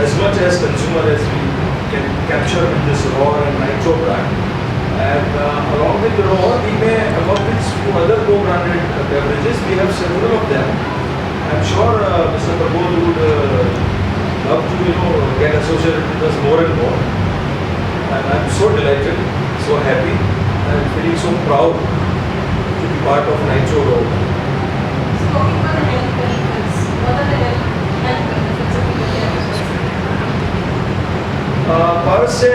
as much as consumer as we can capture with this Raw and Nitro brand. And along with Raw, we may, along with few other co-branded beverages, we have several of them. I'm sure Mr. Prabodh would love to, get associated with us more and more. And I'm so delighted, so happy, and feeling so proud to be part of Nitro Raw. So talking about the health benefits, what are the health benefits of the Per se,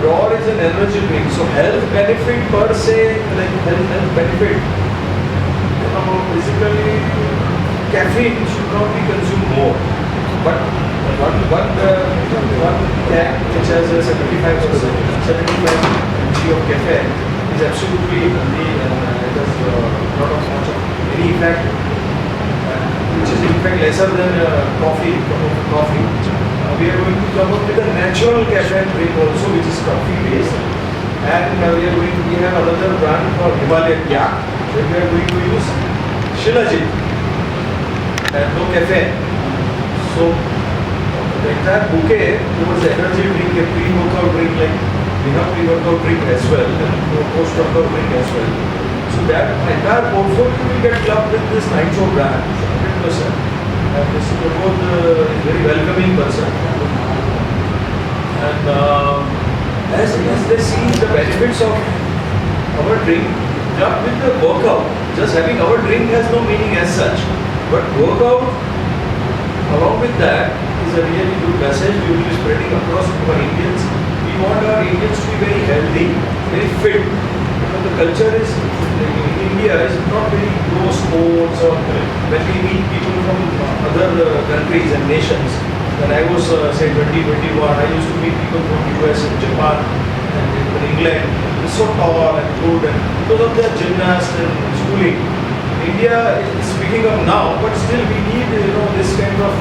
Raw is an energy drink, so health benefit per se, like health benefit, basically caffeine should not be consumed more. But one can which has a 75 mg of caffeine is absolutely healthy and it has not of much of any effect, which is in fact lesser than coffee, cup of coffee. We are going to come up with a natural caffeine drink also, which is coffee based, and we have another brand called Himalayan Yak, where we are going to use Shilajit and no caffeine. So the entire bouquet towards the energy drink, a pre-workout drink, like we have pre-workout drink as well, and post-workout drink as well. So that entire portfolio will get clubbed with this Nitro brand, 100%. And Mr. Prabodh is very welcoming person. And as they see the benefits of our drink, clubbed with the workout, just having our drink has no meaning as such. But workout, along with that, is a really good message we will be spreading across our Indians. We want our Indians to be very healthy, very fit. Because the culture is, in India, is not very pro sports, or when we meet people from other countries and nations. When I was, say, 2021, I used to meet people from US and Japan and even England. They're so tall and good, and because of their gymnasts and schooling. India is picking up now, but still we need, this kind of,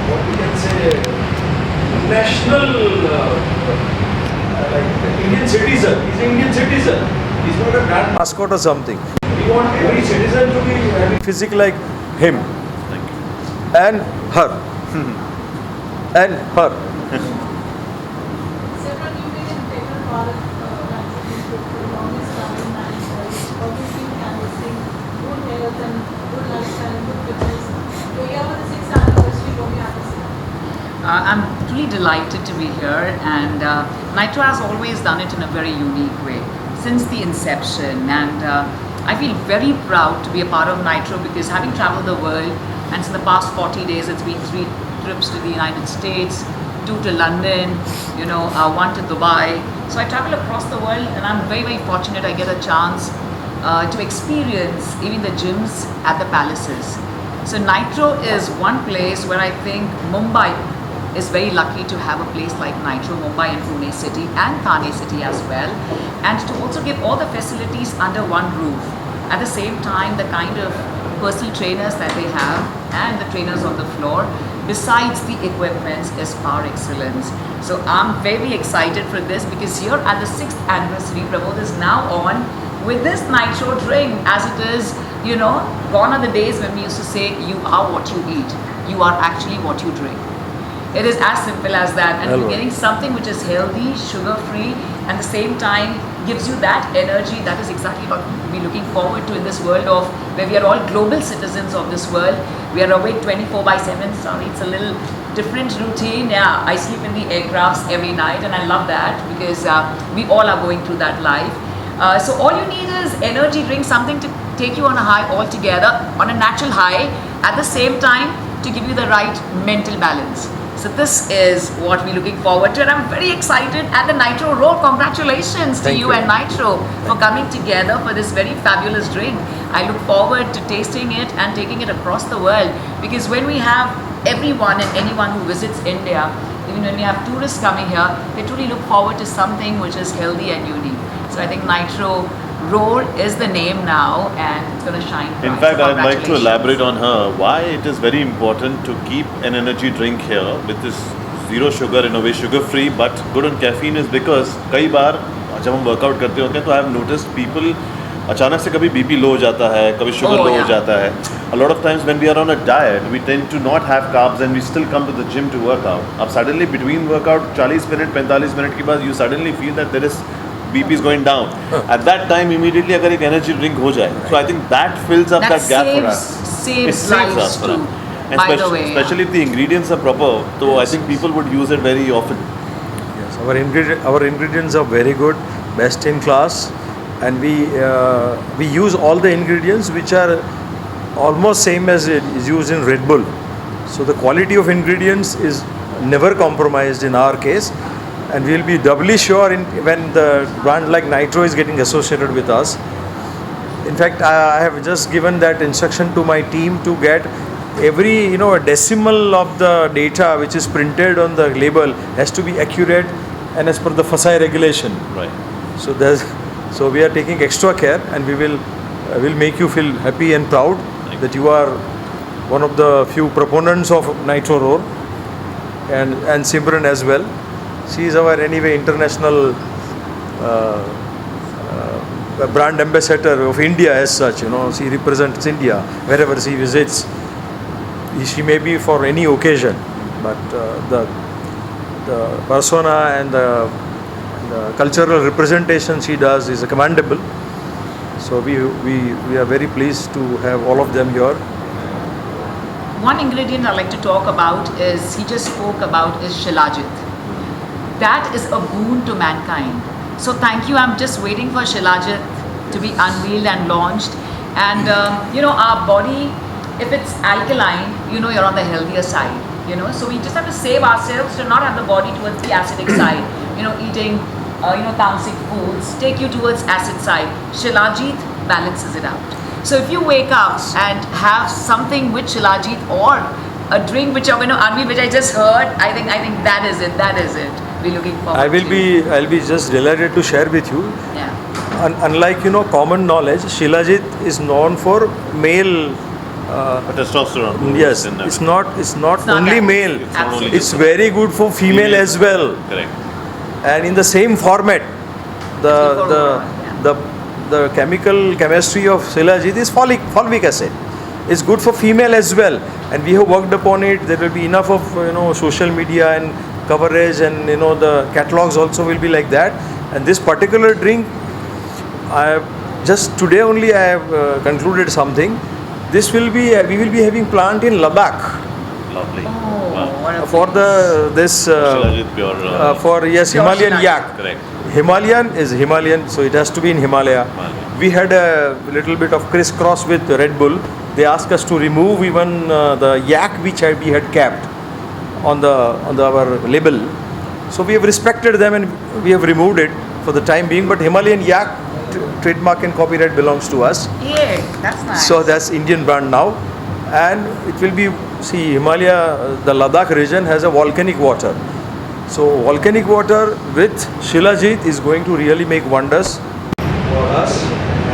what we can say, national, like Indian citizen. He's an Indian citizen. He's not a grand mascot or something. We want every citizen to be having physique like him. Thank you. And her. And her. several you been in favor of for the longest time and obviously canvassing good health and good lifestyle and good fitness. So yeah, for the 6th anniversary, what do you have to say? I'm truly delighted to be here, and Nitro has always done it in a very unique way since the inception, and I feel very proud to be a part of Nitro because having traveled the world, and in the past 40 days it's been 3 trips to the United States, 2 to London, 1 to Dubai. So I travel across the world, and I'm very, very fortunate I get a chance to experience even the gyms at the palaces. So Nitro is one place where I think Mumbai is very lucky to have a place like Nitro, Mumbai and Pune city and Thane city as well, and to also give all the facilities under one roof. At the same time, the kind of personal trainers that they have and the trainers on the floor, besides the equipment, is par excellence. So I'm very excited for this because here at the 6th anniversary, Prabodh is now on with this Nitro drink, as it is, gone are the days when we used to say, you are what you eat, you are actually what you drink. It is as simple as that, and you're getting something which is healthy, sugar-free, and at the same time gives you that energy. That is exactly what we're looking forward to in this world of where we are all global citizens of this world. We are awake 24/7. Sorry, it's a little different routine. Yeah, I sleep in the aircrafts every night, and I love that because we all are going through that life. So all you need is energy drink, something to take you on a high altogether, on a natural high, at the same time to give you the right mental balance. So this is what we're looking forward to, and I'm very excited at the Nitro Raw. Congratulations to you and Nitro for coming together for this very fabulous drink. I look forward to tasting it and taking it across the world, because when we have everyone and anyone who visits India, even when we have tourists coming here, they truly look forward to something which is healthy and unique. So I think Nitro Roar is the name now, and it's going to shine bright. In fact, So I'd like to congratulations. elaborate on her why it is very important to keep an energy drink here with this zero sugar, in a way sugar free but good on caffeine, is because कई बार जब हम workout करते होते हैं तो I have noticed people अचानक से कभी बीपी लो हो जाता है, कभी शुगर Oh, लो हो yeah. जाता है. A lot of times when we are on a diet, we tend to not have carbs and we still come to the gym to work out. अब suddenly between workout 40 minute 45 minute के बाद you suddenly feel that there is BP is going down. At that time immediately अगर एक energy drink हो जाए, so I think that fills up that gap for us. saves It saves lives us for too. us. And By the way, especially if the ingredients are proper, so I think people would use it very often. Yes, our ingredients are very good, best in class, and we use all the ingredients which are almost same as it is used in Red Bull. So the quality of ingredients is never compromised in our case, and we'll be doubly sure when the brand like Nitro is getting associated with us. In fact, I have just given that instruction to my team to get every a decimal of the data which is printed on the label has to be accurate and as per the FSSAI regulation. Right. So we are taking extra care, and we will make you feel happy and proud that you are one of the few proponents of Nitro Roar, and Simran as well. She is our anyway international brand ambassador of India as such. She represents India wherever she visits. She may be for any occasion, but the persona and the cultural representation she does is commendable. So we are very pleased to have all of them here. one ingredient I'd like to talk about is, he just spoke about, is Shilajit. That is a boon to mankind. So thank you. I'm just waiting for Shilajit to be unveiled and launched. And our body, if it's alkaline, you're on the healthier side. So we just have to save ourselves to not have the body towards the acidic side. Eating tamasic foods take you towards acid side. Shilajit balances it out. So if you wake up and have something with Shilajit or a drink which you're going to unveil, which I just heard, I think that is it. That is it. We're looking forward. I'll be just delighted to share with you. Yeah. Unlike common knowledge, Shilajit is known for male. Testosterone. Yes, in it's everything. not not only that. male. It's not only It's very good for female Female. as well. Correct. And in the same format, the chemical chemistry of Shilajit is fulvic acid. It's good for female as well, and we have worked upon it. There will be enough of social media and coverage, and the catalogs also will be like that. And this particular drink, just today only I have concluded something. We will be having plant in Ladakh Lovely. Oh, Wow. what a for this Shilajit pure. for Pure Himalayan Shilajit. yak. Correct. Himalayan is Himalayan, so it has to be in Himalaya. Himalaya. We had a little bit of crisscross with Red Bull. They asked us to remove even the yak which we had kept on our label. So we have respected them and we have removed it for the time being. But Himalayan yak trademark and copyright belongs to us. Yeah, that's nice. So that's Indian brand now, and it will be, Himalaya, the Ladakh region has a volcanic water. So volcanic water with Shilajit is going to really make wonders for us,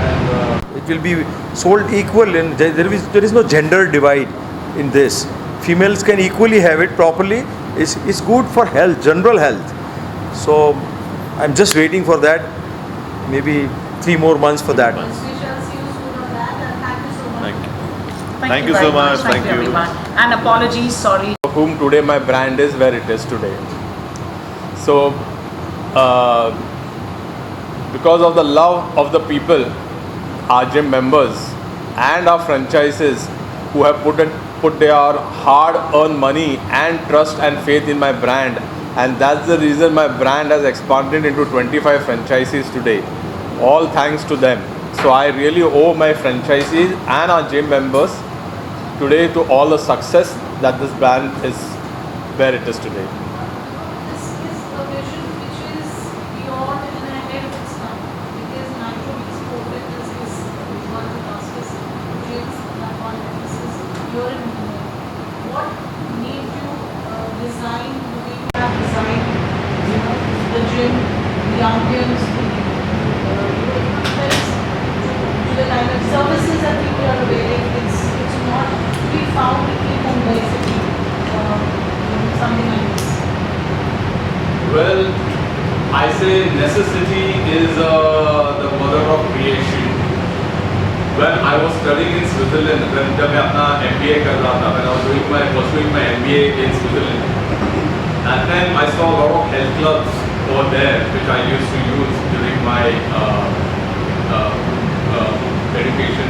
and it will be sold equal. And there is no gender divide in this. Females can equally have it properly. It's good for health, general health. So I'm just waiting for that. Maybe 3 more months for that. We shall see you soon on that, and thank you so much. Thank you. Thank you so very much. Thank you, everyone. And apologies, sorry. For whom today my brand is where it is today. So, because of the love of the people, our gym members and our franchises who have put their hard-earned money and trust and faith in my brand, and that's the reason my brand has expanded into 25 franchises today. All thanks to them. So I really owe my franchisees and our gym members today to all the success that this brand is where it is today. This is a vision which is beyond and ahead of its time, because Nitro Exported is one of the fastest gyms that one emphasis here in Mumbai. What made you design the way you have designed, the gym, the ambience, the kind of services that people are availing? It's not to be found in Mumbai city. Something like this. Well, I say necessity is the mother of creation. when I was studying in Switzerland, when जब मैं अपना MBA कर रहा था, when I was doing my MBA in Switzerland, that time I saw a lot of health clubs over there, which I used to use during my education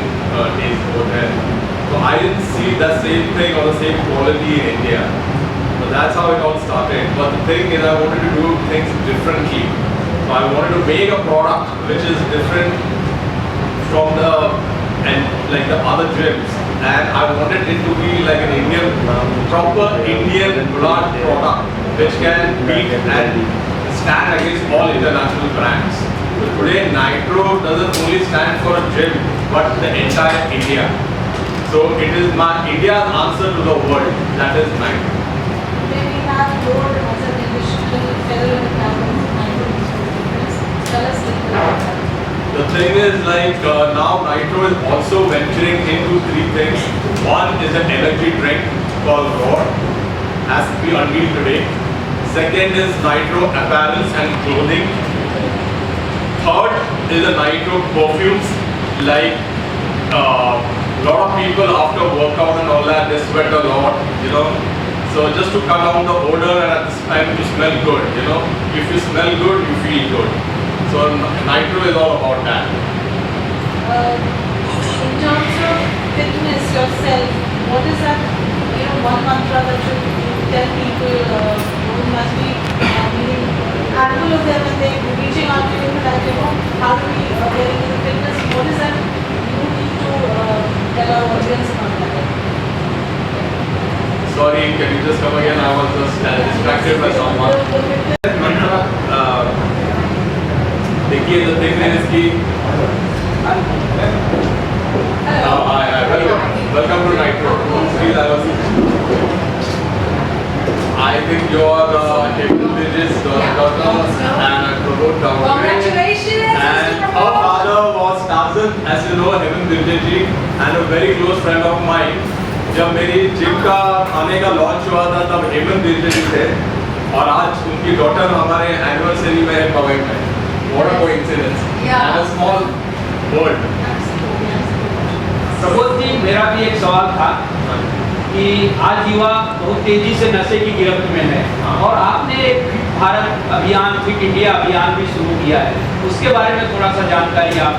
days over there. So I didn't see the same thing or the same quality in India. So that's how it all started. But the thing is, I wanted to do things differently. So I wanted to make a product which is different from the like the other gyms, and I wanted it to be like an Indian, proper Indian blood product which can beat and stand against all international brands. So today Nitro doesn't only stand for a gym but the entire India. So it is my India's answer to the world. That is Nitro. Today we have Lord as an additional fellow in the Tell us a little about that. The thing is like now Nitro is also venturing into three things. One is an energy drink called Roar, has to be unveiled today. Second is Nitro apparels and clothing. Third is the Nitro perfumes, like lot of people after workout and all that, they sweat a lot, you know. So just to cut down the odor and at the same time to smell good, you know. If you smell good, you feel good. So Nitro is all about that. In terms of fitness yourself, what is that, one mantra that you tell people who must be meeting handful of them and they reaching out to you that, how do we get into the fitness? What is that you need to tell our audience about that? Sorry, can you just come again? I was just distracted by someone. देखिए, the thing is कि welcome to Nitro. Please, I think you are Heaven Bridges' daughter and I promote down. Congratulations! And her father was Tarzan, as you know, Heaven Bridges ji, and a very close friend of mine. जब मेरी gym का खाने का launch हुआ था तब हेमंत बिरजे जी थे और आज उनकी डॉटर हमारे एनिवर्सरी में है पवई में. What a coincidence. Yeah. And a small world. Prabodh जी, मेरा भी एक सवाल था कि आज युवा बहुत तेजी से नशे की गिरफ्त में है और आपने एक फिट भारत अभियान, फिट इंडिया अभियान भी शुरू किया है, उसके बारे में थोड़ा सा जानकारी आप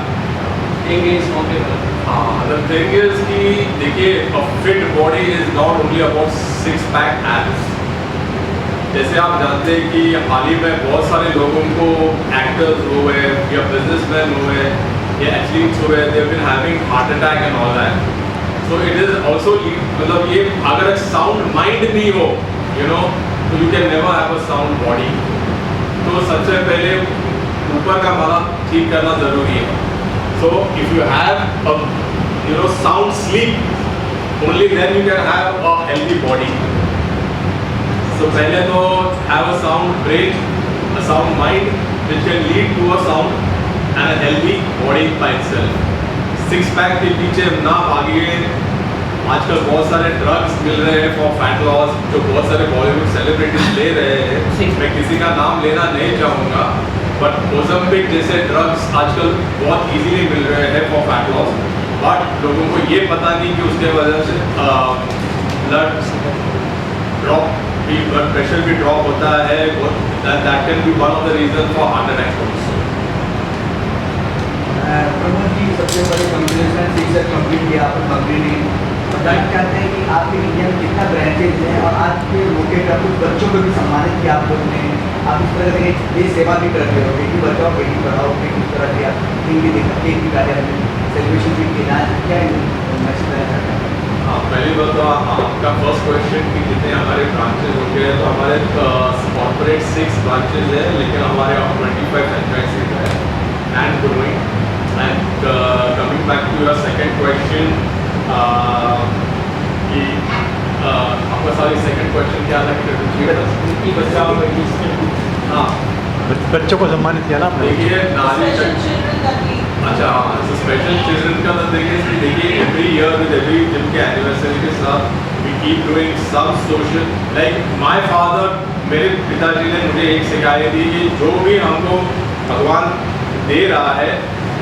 देंगे इस मौके पर? The thing is कि देखिए, a fit body is not only about six pack abs. जैसे आप जानते हैं कि हाल ही में बहुत सारे लोगों को एक्टर्स हुए या बिजनेसमैन हुए या एथलीट्स हुए, they have been having heart attack and all that. So it is also, मतलब ये अगर एक साउंड माइंड नहीं हो, यू नो, तो you can never have a sound body. तो सबसे पहले ऊपर का माला ठीक करना ज़रूरी है. So if you have a sound sleep, only then you can have a healthy body. So पहले तो have a sound brain, a sound mind, which can lead to a sound and a healthy body by itself. Six pack के पीछे ना भागिए. आजकल बहुत सारे drugs मिल रहे हैं फॉर फैट लॉस, जो बहुत सारे बॉलीवुड सेलिब्रिटीज ले रहे हैं. मैं किसी का नाम लेना नहीं चाहूँगा, बट मोज़म्बिक जैसे ड्रग्स आजकल बहुत इजीली मिल रहे हैं फॉर फैट लॉस. बट लोगों को ये पता नहीं कि उसके वजह से ब्लड ड्रॉप भी, ब्लड प्रेशर भी ड्रॉप होता है. That can be one of the reason for heart attack also. Pramod ji, सबसे बड़ी कंपनी सीजर कंप्लीट किया आपने कंप्लीट बताना चाहते हैं कि आपके इंडिया में कितना ब्रांचेज हैं और आज के मौके पर कुछ बच्चों को भी सम्मानित किया आप लोग ने. आप इस तरह से ये सेवा भी करते हो, बेटी बचाओ बेटी पढ़ाओ, बेटी इस तरह से आप केक भी देखा, केक भी काटे, सेलिब्रेशन भी किया. क्या मैसेज देना चाहते हैं? हाँ, पहली बात तो आपका फर्स्ट क्वेश्चन कि जितने हमारे ब्रांचेज हो गए, तो हमारे कॉर्पोरेट 6 ब्रांचेज है, लेकिन हमारे 25 फ्रेंचाइजीज है and growing. And coming back to your second question, कि आपका सॉरी सेकंड क्वेश्चन क्या था कि बचाओ बेटी. हाँ, बच्चों को सम्मानित किया ना आपने. देखिए नारी Special children that we अच्छा, हाँ, तो स्पेशल चिल्ड्रन का तो देखिए every year with every gym के एनिवर्सरी के साथ we keep doing some social. Like my father, मेरे पिताजी ने मुझे एक शिकायत दी कि जो भी हमको भगवान दे रहा है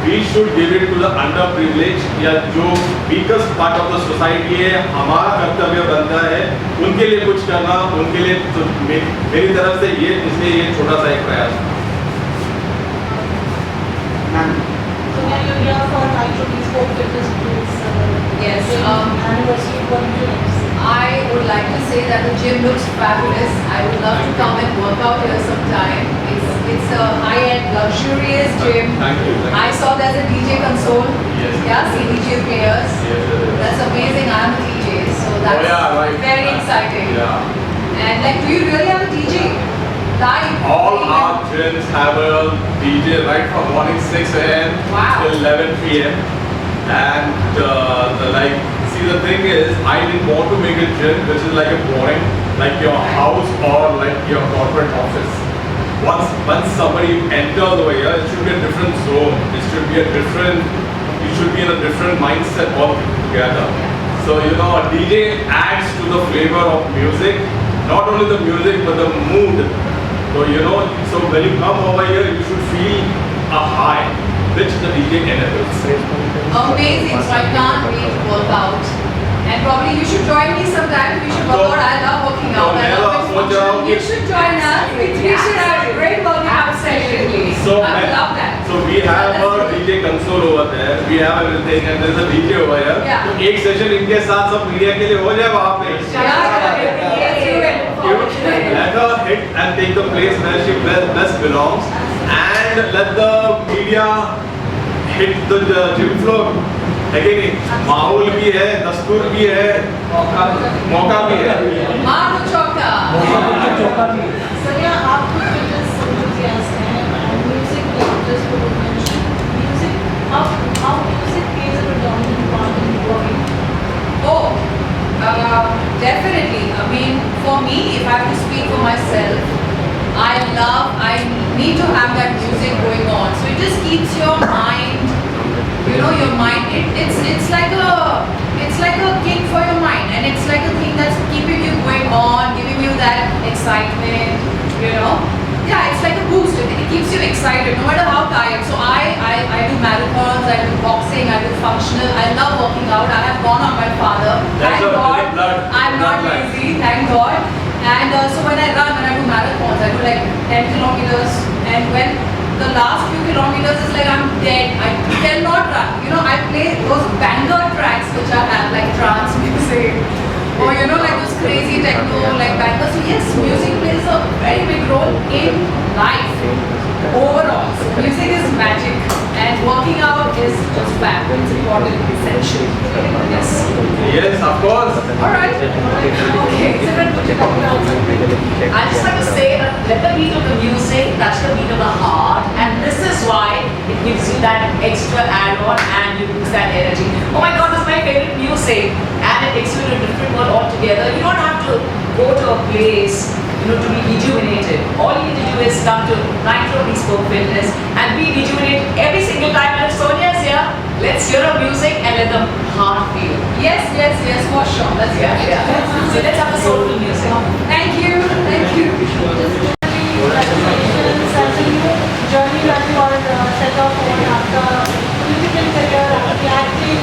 we should give it to the underprivileged या जो weakest part of the society है. हमारा कर्तव्य बनता है उनके लिए कुछ करना, उनके लिए तो मेरी तरफ से ये इसलिए ये छोटा सा एक प्रयास. Ma'am So now you're here for Nitro Bespoke Fitness Tools. Yes, Anniversary, what do you like to say? I would like to say that the gym looks fabulous. I would love to come and work out here sometime. It's a high-end, luxurious gym. Thank you. I saw there's a DJ console. Yes. Yeah, see DJ players. Yes. That's amazing. I'm a DJ, so that's yeah, right. very exciting. Yeah. And like, do you really have a DJ? Live? All our gyms have a DJ right from morning 6 a.m. Wow. till 11 p.m. And see the thing is, I didn't want to make a gym which is like a boring, like your house or like your corporate office. Once somebody enters over here, it should be a different zone. It should be a different. You should be in a different mindset altogether. So a DJ adds to the flavor of music. Not only the music but the mood. So so when you come over here, you should feel a high, which the DJ enables. Amazing. So I can't wait to work out. And probably you should join me sometime. We should work out. I love working out. I love it. You should join us. We should have a great working out session. So I would love that. So we have a DJ console over there. We have everything, and there's a DJ over here. Yeah. तो एक session इनके साथ सब media के लिए हो जाए वहाँ पे. Yes, you will. Let her hit and take the place where she best belongs, and let the media hit the gym floor. है कि नहीं? माहौल भी है, दस्तूर भी है, मौका भी है. Manu Choka. So yeah, आप खुद fitness enthusiast हैं and music, like just what you mentioned, music, how music plays a predominant part in working. Oh, definitely. I mean, for me, if I have to speak for myself, I need to have that music going on. So it just keeps your mind, your mind. It's like a kick for your mind, and it's like a thing that's keeping you going on, giving you that excitement. Yeah, it's like a boost. It keeps you excited, no matter how tired. So I do marathons, I do boxing, I do functional. I love working out. I have gone on my father. That's Thank a God. blood- I'm not bloodline. lazy. Thank God. And so when I do marathons, I do like 10 kilometers. And when the last few kilometers is like I'm dead, I cannot run. I play those banger tracks which I have, like trance music. Or like those crazy techno, like bangers. So yes, music plays a very big role in life. Overall, music is magic, and working out is just fab. It's important, essential. Yes. Yes, of course. All right. Okay. I just like to say that let the beat of the music touch the beat of the heart, and this is why it gives you that extra add-on and you lose that energy. Oh my God, this is my favorite music, and it takes you to a different world altogether. You don't have to go to a place, to be rejuvenated. All you need to do is come to Nitro Bespoke Fitness and be rejuvenated every single time. And if Sonia is here, let's hear her music and let the heart feel. Yes, for sure. Let's hear it. Yeah. So let's have the soulful music. Thank you. Congratulations as a new journey that you are set off on after political career, after acting,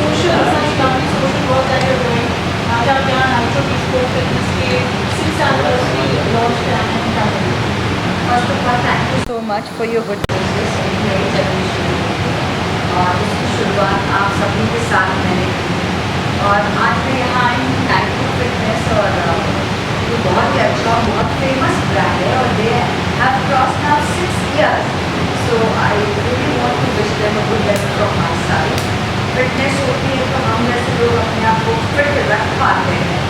such lovely social work that you're doing. आज आप यहाँ Nitro Bespoke Fitness के 6th anniversary launch कराने जा रहे हैं. First of all, thank you so much for your good wishes. Very appreciate. और इसकी शुरुआत आप सभी के साथ मैंने की और आज मैं यहाँ आई हूँ नाइट्रो फिटनेस और ये बहुत ही अच्छा बहुत फेमस ब्रांड है और they have cross now 6 years. So I really want to wish them a good luck from my side. Fitness होती है तो हम जैसे लोग अपने आप को फिट रख पाते हैं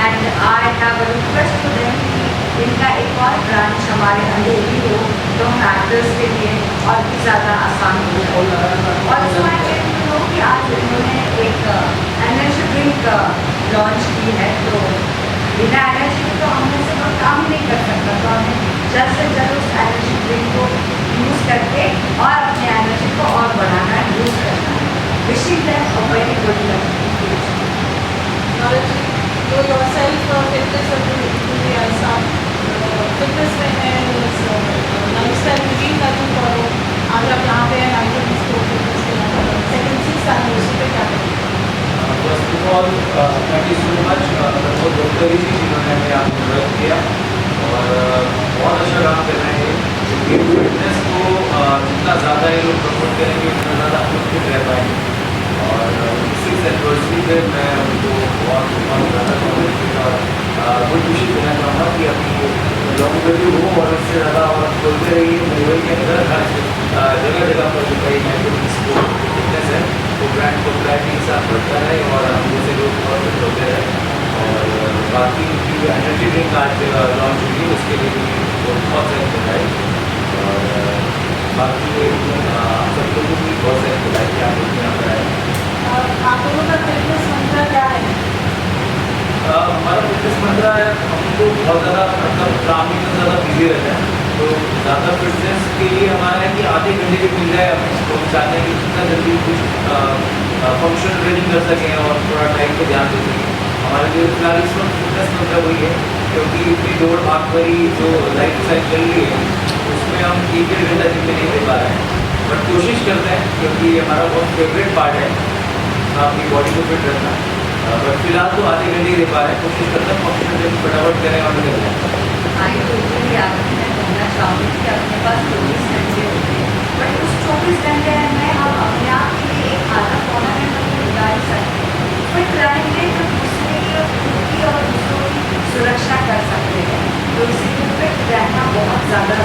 and I have a request to them कि इनका एक और ब्रांच हमारे अंदर ही हो तो हम एक्टर्स के लिए और भी ज़्यादा आसान हो जाए और सो आई कैन यू नो कि आज इन्होंने एक एनर्जी ड्रिंक लॉन्च की है तो बिना एनर्जी तो हम में से कोई काम ही नहीं कर सकता तो हमें जल्द से जल्द उस एनर्जी ड्रिंक को यूज़ करके और अपने एनर्जी को और बढ़ाना है यूज़ करना है wishing them a very good luck in future. Knowledge, you yourself fitness enthusiast, fitness में है, lifestyle routine that you follow. आज आप यहाँ पे हैं Nitro Bespoke all thank you so much बहुत डॉक्टरी जी जिन्होंने हमें यहाँ पे मदद किया और बहुत अच्छा काम कर रहे हैं क्योंकि फिटनेस को जितना ज़्यादा ये लोग प्रमोट करेंगे उतना ज़्यादा हम फिट रह पाएंगे और 6th एनिवर्सरी पे मैं उनको बहुत बहुत ज़्यादा कॉन्ग्रेचुलेट और बहुत खुशी देना चाहूँगा कि अपनी लॉन्गेविटी हो और इससे ज़्यादा और बोलते रहिए मुंबई के अंदर हर जगह जगह पर जो कई स्पोर्ट फिटनेस है वो ब्रांड पॉपुलैरिटी के साथ बढ़ता रहे और हम जैसे लोग बहुत कुछ होते रहे और बाकी की जो एनर्जी ड्रिंक आज लॉन्च हुई है उसके लिए भी बहुत हेल्प बताई और बाकी आप सब लोगों की बहुत हेल्प बताई कि आप लोग यहाँ पर आए। आप लोगों का फिटनेस मंत्र क्या है? हमारा फिटनेस मंत्र है हमको बहुत ज़्यादा मतलब काम में ज़्यादा बिजी रहता है तो ज़्यादा फिटनेस के लिए हमारा है कि आधे घंटे भी मिल जाए हमें तो हम चाहते हैं कि जितना जल्दी कुछ फंक्शन ट्रेनिंग कर सकें और थोड़ा टाइम पे ध्यान दे सकें। हमारे लिए फिलहाल इस वक्त फिटनेस मंत्र वही है क्योंकि इतनी दौड़ भाग भरी जो लाइफ स्टाइल चल रही है उसमें हम 1-1.5 घंटा जितने नहीं दे पा रहे हैं बट कोशिश करते हैं क्योंकि हमारा बहुत फेवरेट पार्ट है अपनी बॉडी को फिट रखना बट फिलहाल तो आधे घंटे ही दे पा रहे हैं कोशिश करते हैं फंक्शन जब फटाफट करें और निकल जाए। आई टोटली आपको मैं कहना चाहूँगी कि अपने पास 24 घंटे होते हैं बट उस 24 घंटे में हम अपने आप के लिए एक आधा पौना घंटा तो निकाल सकते हैं फिट रहेंगे तो दूसरे की और दूसरों की सुरक्षा कर सकते हैं तो इसीलिए फिट रहना बहुत ज़्यादा